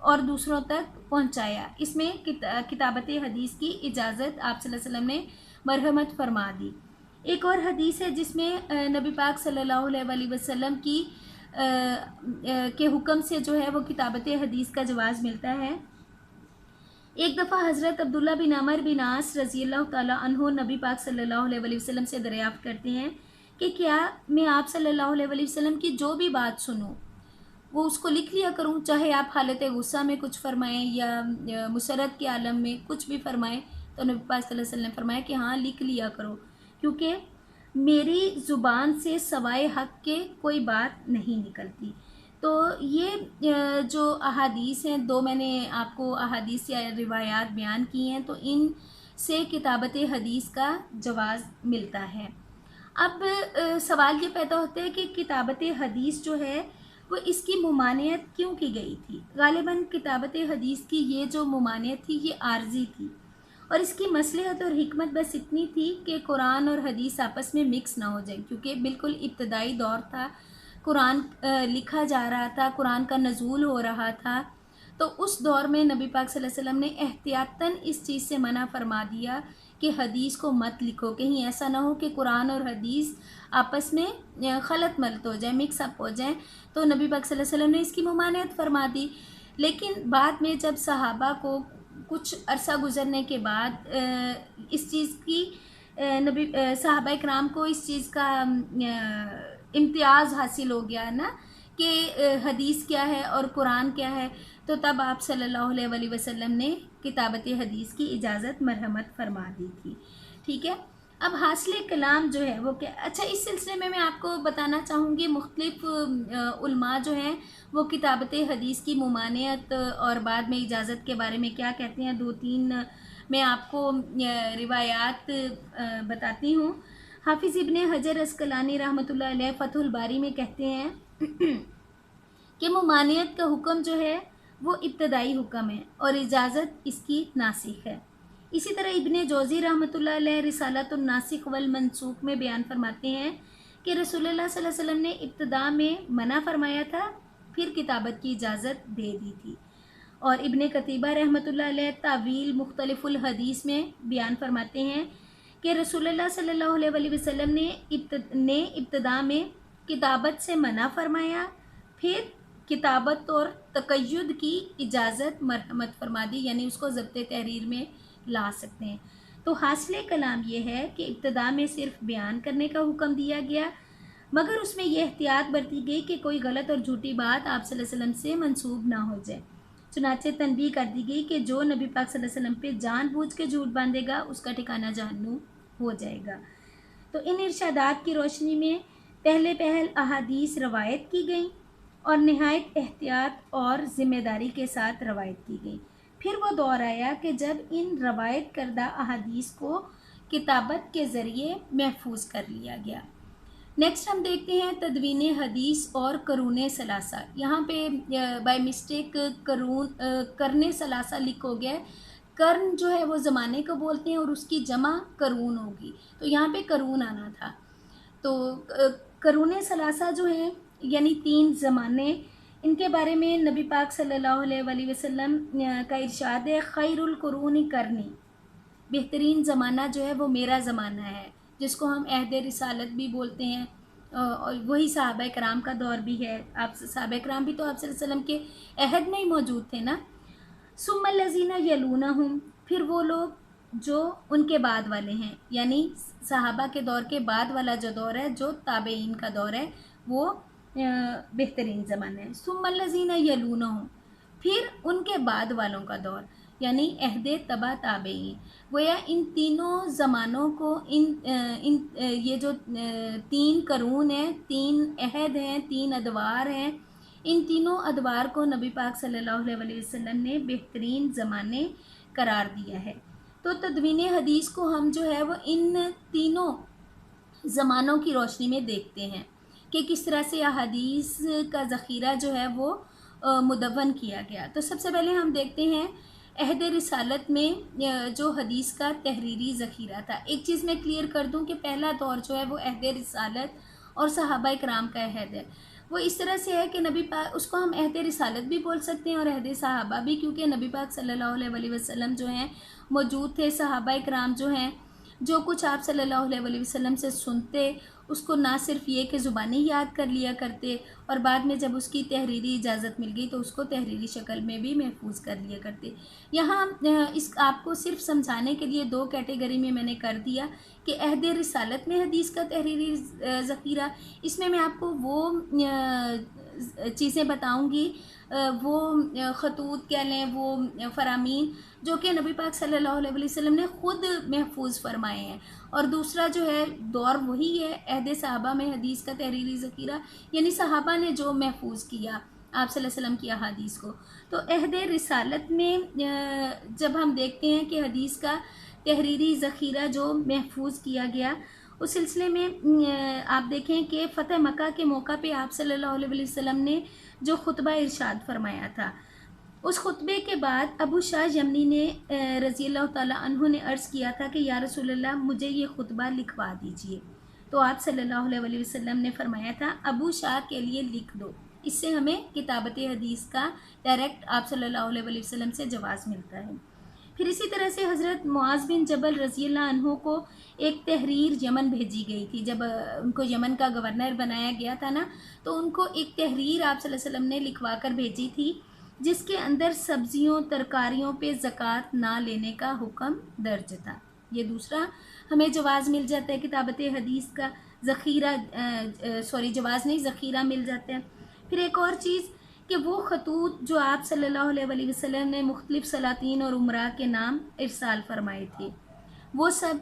اور دوسروں تک پہنچایا۔ اس میں کتابت حدیث کی اجازت آپ صلی اللہ علیہ وسلم نے مرحمت فرما دی۔ ایک اور حدیث ہے جس میں نبی پاک صلی اللہ علیہ وسلم کی کے حکم سے جو ہے وہ کتابت حدیث کا جواز ملتا ہے۔ ایک دفعہ حضرت عبداللہ بن عمر بن عاص رضی اللہ تعالیٰ عنہ نبی پاک صلی اللہ علیہ وسلم سے دریافت کرتے ہیں کہ کیا میں آپ صلی اللہ علیہ وسلم کی جو بھی بات سنوں وہ اس کو لکھ لیا کروں، چاہے آپ حالت غصہ میں کچھ فرمائیں یا مسرت کے عالم میں کچھ بھی فرمائیں؟ تو نبی پاک صلی اللہ علیہ وسلم نے فرمایا کہ ہاں لکھ لیا کرو، کیونکہ میری زبان سے سوائے حق کے کوئی بات نہیں نکلتی۔ تو یہ جو احادیث ہیں، دو میں نے آپ کو احادیث یا روایات بیان کی ہیں، تو ان سے کتابت حدیث کا جواز ملتا ہے۔ اب سوال یہ پیدا ہوتا ہے کہ کتابت حدیث جو ہے وہ اس کی ممانعت کیوں کی گئی تھی؟ غالباً کتابت حدیث کی یہ جو ممانعت تھی یہ عارضی تھی، اور اس کی مصلحت اور حکمت بس اتنی تھی کہ قرآن اور حدیث آپس میں مکس نہ ہو جائیں، کیونکہ بالکل ابتدائی دور تھا، قرآن لکھا جا رہا تھا، قرآن کا نزول ہو رہا تھا۔ تو اس دور میں نبی پاک صلی اللہ علیہ وسلم نے احتیاطاً اس چیز سے منع فرما دیا کہ حدیث کو مت لکھو، کہیں ایسا نہ ہو کہ قرآن اور حدیث آپس میں خلط ملط ہو جائیں، مکس اپ ہو جائیں۔ تو نبی پاک صلی اللہ علیہ وسلم نے اس کی ممانعت فرما دی۔ لیکن بعد میں جب صحابہ کو کچھ عرصہ گزرنے کے بعد اس چیز کی صحابہ کرام کو اس چیز کا امتیاز حاصل ہو گیا نا کہ حدیث کیا ہے اور قرآن کیا ہے، تو تب آپ صلی اللہ علیہ وسلم نے کتابت حدیث کی اجازت مرحمت فرما دی تھی۔ ٹھیک ہے، اب حاصل کلام جو ہے وہ کیا؟ اچھا، اس سلسلے میں آپ کو بتانا چاہوں گی مختلف علماء جو ہیں وہ کتابت حدیث کی ممانعت اور بعد میں اجازت کے بارے میں کیا کہتے ہیں۔ دو تین میں آپ کو روایات بتاتی ہوں۔ حافظ ابن حجر عسقلانی رحمۃ اللہ علیہ فتح الباری میں کہتے ہیں کہ ممانعت کا حکم جو ہے وہ ابتدائی حکم ہے اور اجازت اس کی ناسخ ہے۔ اسی طرح ابن جوزی رحمۃ اللہ علیہ رسالۃ الناسخ والمنسوخ میں بیان فرماتے ہیں کہ رسول اللہ صلی اللہ علیہ وسلم نے ابتدا میں منع فرمایا تھا، پھر کتابت کی اجازت دے دی تھی۔ اور ابن قتیبہ رحمۃ اللہ علیہ تعویل مختلف الحدیث میں بیان فرماتے ہیں کہ رسول اللہ صلی اللہ علیہ وسلم نے ابتدا میں کتابت سے منع فرمایا، پھر کتابت اور تقید کی اجازت مرحمت فرما دی، یعنی اس کو ضبط تحریر میں لا سکتے ہیں۔ تو حاصل کلام یہ ہے کہ ابتدا میں صرف بیان کرنے کا حکم دیا گیا، مگر اس میں یہ احتیاط برتی گئی کہ کوئی غلط اور جھوٹی بات آپ صلی اللہ علیہ وسلم سے منسوب نہ ہو جائے۔ چنانچہ تنبیہ کر دی گئی کہ جو نبی پاک صلی اللہ علیہ وسلم پہ جان بوجھ کے جھوٹ باندھے گا اس کا ٹھکانہ جہنم ہو جائے گا۔ تو ان ارشادات کی روشنی میں پہل احادیث روایت کی گئیں اور نہایت احتیاط اور ذمہ داری کے ساتھ روایت کی گئی۔ پھر وہ دور آیا کہ جب ان روایت کردہ احادیث کو کتابت کے ذریعے محفوظ کر لیا گیا۔ نیکسٹ ہم دیکھتے ہیں تدوین حدیث اور قرون ثلاثہ۔ یہاں پہ بائی مسٹیک قرن ثلاثہ لکھ ہو گیا ہے۔ قرن جو ہے وہ زمانے کو بولتے ہیں اور اس کی جمع قرون ہوگی، تو یہاں پہ قرون آنا تھا۔ تو قرون ثلاثہ جو ہیں یعنی 3 زمانے، ان کے بارے میں نبی پاک صلی اللہ علیہ وسلم کا ارشاد ہے، خیر القرون قرنی، بہترین زمانہ جو ہے وہ میرا زمانہ ہے، جس کو ہم عہد رسالت بھی بولتے ہیں، اور وہی صحابہ کرام کا دور بھی ہے۔ آپ صحابہ کرام بھی تو آپ صلی اللہ علیہ وسلم کے عہد میں ہی موجود تھے نا۔ ثم الذین یلونہم، پھر وہ لوگ جو ان کے بعد والے ہیں، یعنی صحابہ کے دور کے بعد والا جو دور ہے، جو تابعین کا دور ہے، وہ بہترین زمانہ ہے۔ ثم الذین یلونہم، پھر ان کے بعد والوں کا دور، یعنی عہد تبع تابعین۔ گویا ان تینوں زمانوں کو یہ جو 3 قرون ہیں، 3 عہد ہیں، 3 ادوار ہیں، ان تینوں ادوار کو نبی پاک صلی اللہ علیہ وسلم نے بہترین زمانے قرار دیا ہے۔ تو تدوین حدیث کو ہم جو ہے وہ ان تینوں زمانوں کی روشنی میں دیکھتے ہیں کہ کس طرح سے احادیث کا ذخیرہ جو ہے وہ مدون کیا گیا۔ تو سب سے پہلے ہم دیکھتے ہیں عہد رسالت میں جو حدیث کا تحریری ذخیرہ تھا۔ ایک چیز میں کلیئر کر دوں کہ پہلا دور جو ہے وہ عہد رسالت اور صحابہ کرام کا عہد ہے، وہ اس طرح سے ہے کہ نبی پاک اس کو ہم عہد رسالت بھی بول سکتے ہیں اور عہد صحابہ بھی، کیونکہ نبی پاک صلی اللہ علیہ وآلہ وسلم جو ہیں موجود تھے، صحابہ کرام جو ہیں جو کچھ آپ صلی اللہ علیہ وآلہ وسلم سے سنتے اس کو نہ صرف یہ کہ زبانی یاد کر لیا کرتے، اور بعد میں جب اس کی تحریری اجازت مل گئی تو اس کو تحریری شکل میں بھی محفوظ کر لیا کرتے۔ یہاں اس آپ کو صرف سمجھانے کے لیے دو کیٹیگری میں نے کر دیا کہ عہد رسالت میں حدیث کا تحریری ذخیرہ، اس میں آپ کو وہ چیزیں بتاؤں گی، وہ خطوط کہہ لیں، وہ فرامین جو کہ نبی پاک صلی اللہ علیہ وسلم نے خود محفوظ فرمائے ہیں، اور دوسرا جو ہے دور وہی ہے عہد صحابہ میں حدیث کا تحریری ذخیرہ، یعنی صحابہ نے جو محفوظ کیا آپ صلی اللہ علیہ وسلم کی احادیث کو۔ تو عہد رسالت میں جب ہم دیکھتے ہیں کہ حدیث کا تحریری ذخیرہ جو محفوظ کیا گیا، اس سلسلے میں آپ دیکھیں کہ فتح مکہ کے موقع پہ آپ صلی اللہ علیہ وسلم نے جو خطبہ ارشاد فرمایا تھا، اس خطبے کے بعد ابو شاہ یمنی نے رضی اللہ تعالیٰ عنہ نے عرض کیا تھا کہ یا رسول اللہ مجھے یہ خطبہ لکھوا دیجئے، تو آپ صلی اللہ علیہ وسلم نے فرمایا تھا ابو شاہ کے لیے لکھ دو، اس سے ہمیں کتابت حدیث کا ڈائریکٹ آپ صلی اللہ علیہ وسلم سے جواز ملتا ہے۔ پھر اسی طرح سے حضرت معاذ بن جبل رضی اللہ عنہ کو ایک تحریر یمن بھیجی گئی تھی، جب ان کو یمن کا گورنر بنایا گیا تھا نا، تو ان کو ایک تحریر آپ صلی اللہ علیہ وسلم نے لکھوا کر بھیجی تھی جس کے اندر سبزیوں ترکاریوں پہ زکوٰۃ نہ لینے کا حکم درج تھا۔ یہ دوسرا ہمیں جواز مل جاتا ہے کتابت حدیث کا ذخیرہ، جواز نہیں ذخیرہ مل جاتا ہے۔ پھر ایک اور چیز کہ وہ خطوط جو آپ صلی اللہ علیہ وسلم نے مختلف سلاطین اور عمراء کے نام ارسال فرمائے تھے، وہ سب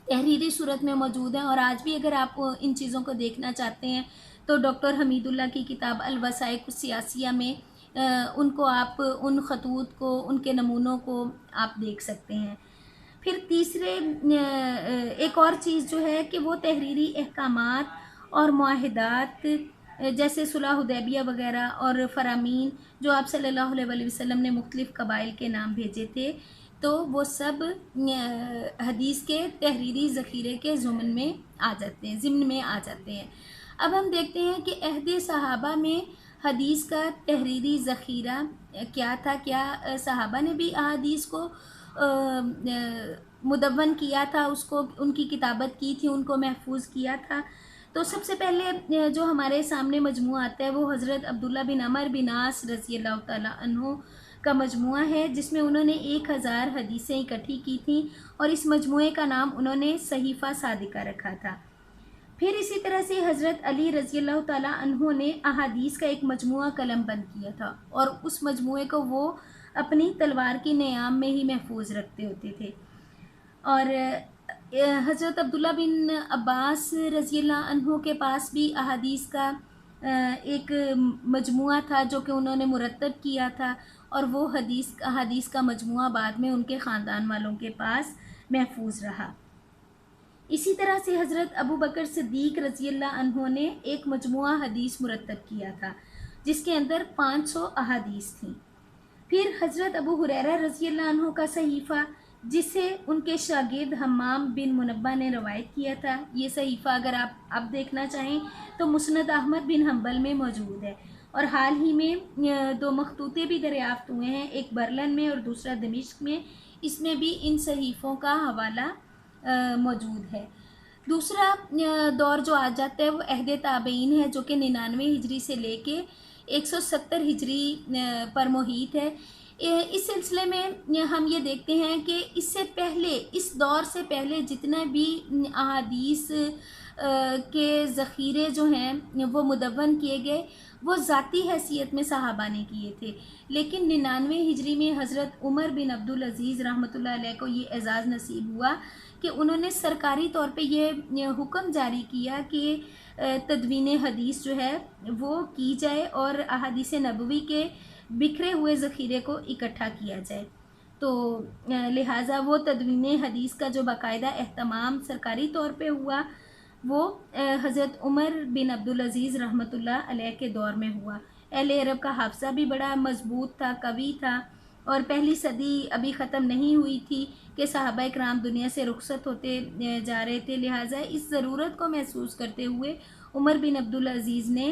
تحریری صورت میں موجود ہیں، اور آج بھی اگر آپ ان چیزوں کو دیکھنا چاہتے ہیں تو ڈاکٹر حمید اللہ کی کتاب الوثائق السیاسیہ میں ان کو آپ ان خطوط کو، ان کے نمونوں کو آپ دیکھ سکتے ہیں۔ پھر تیسرے ایک اور چیز جو ہے کہ وہ تحریری احکامات اور معاہدات جیسے صلح حدیبیہ وغیرہ اور فرامین جو آپ صلی اللہ علیہ وسلم نے مختلف قبائل کے نام بھیجے تھے، تو وہ سب حدیث کے تحریری ذخیرے کے ضمن میں آ جاتے ہیں۔ اب ہم دیکھتے ہیں کہ عہد صحابہ میں حدیث کا تحریری ذخیرہ کیا تھا، کیا صحابہ نے بھی احادیث کو مدون کیا تھا، اس کو ان کی کتابت کی تھی، ان کو محفوظ کیا تھا۔ تو سب سے پہلے جو ہمارے سامنے مجموعہ آتا ہے وہ حضرت عبداللہ بن عمر بن عاص رضی اللہ تعالیٰ عنہ کا مجموعہ ہے، جس میں انہوں نے 1000 حدیثیں اکٹھی کی تھیں، اور اس مجموعے کا نام انہوں نے صحیفہ صادقہ رکھا تھا۔ پھر اسی طرح سے حضرت علی رضی اللہ تعالیٰ عنہ نے احادیث کا ایک مجموعہ قلم بند کیا تھا، اور اس مجموعے کو وہ اپنی تلوار کی نیام میں ہی محفوظ رکھتے ہوتے تھے۔ اور حضرت عبداللہ بن عباس رضی اللہ عنہ کے پاس بھی احادیث کا ایک مجموعہ تھا جو کہ انہوں نے مرتب کیا تھا، اور وہ احادیث کا مجموعہ بعد میں ان کے خاندان والوں کے پاس محفوظ رہا۔ اسی طرح سے حضرت ابو بکر صدیق رضی اللہ عنہ نے ایک مجموعہ حدیث مرتب کیا تھا جس کے اندر 500 احادیث تھیں۔ پھر حضرت ابو ہریرہ رضی اللہ عنہ کا صحیفہ، جسے ان کے شاگرد حمام بن منبہ نے روایت کیا تھا، یہ صحیفہ اگر آپ اب دیکھنا چاہیں تو مسند احمد بن حنبل میں موجود ہے، اور حال ہی میں 2 مخطوطے بھی دریافت ہوئے ہیں، ایک برلن میں اور دوسرا دمشق میں، اس میں بھی ان صحیفوں کا حوالہ موجود ہے۔ دوسرا دور جو آ جاتا ہے وہ عہد تابعین ہے، جو کہ 99 ہجری سے لے کے 170 ہجری پر محیط ہے۔ اس سلسلے میں ہم یہ دیکھتے ہیں کہ اس سے پہلے، اس دور سے پہلے جتنا بھی احادیث کے ذخیرے جو ہیں وہ مدون کیے گئے وہ ذاتی حیثیت میں صحابہ نے کیے تھے، لیکن 99 ہجری میں حضرت عمر بن عبدالعزیز رحمۃ اللہ علیہ کو یہ اعزاز نصیب ہوا کہ انہوں نے سرکاری طور پہ یہ حکم جاری کیا کہ تدوین حدیث جو ہے وہ کی جائے اور احادیث نبوی کے بکھرے ہوئے ذخیرے کو اکٹھا کیا جائے۔ تو لہٰذا وہ تدوین حدیث کا جو باقاعدہ اہتمام سرکاری طور پہ ہوا وہ حضرت عمر بن عبدالعزیز رحمۃ اللہ علیہ کے دور میں ہوا۔ اہل عرب کا حافظہ بھی بڑا مضبوط تھا، قوی تھا، اور پہلی صدی ابھی ختم نہیں ہوئی تھی کہ صحابہ کرام دنیا سے رخصت ہوتے جا رہے تھے، لہٰذا اس ضرورت کو محسوس کرتے ہوئے عمر بن عبدالعزیز نے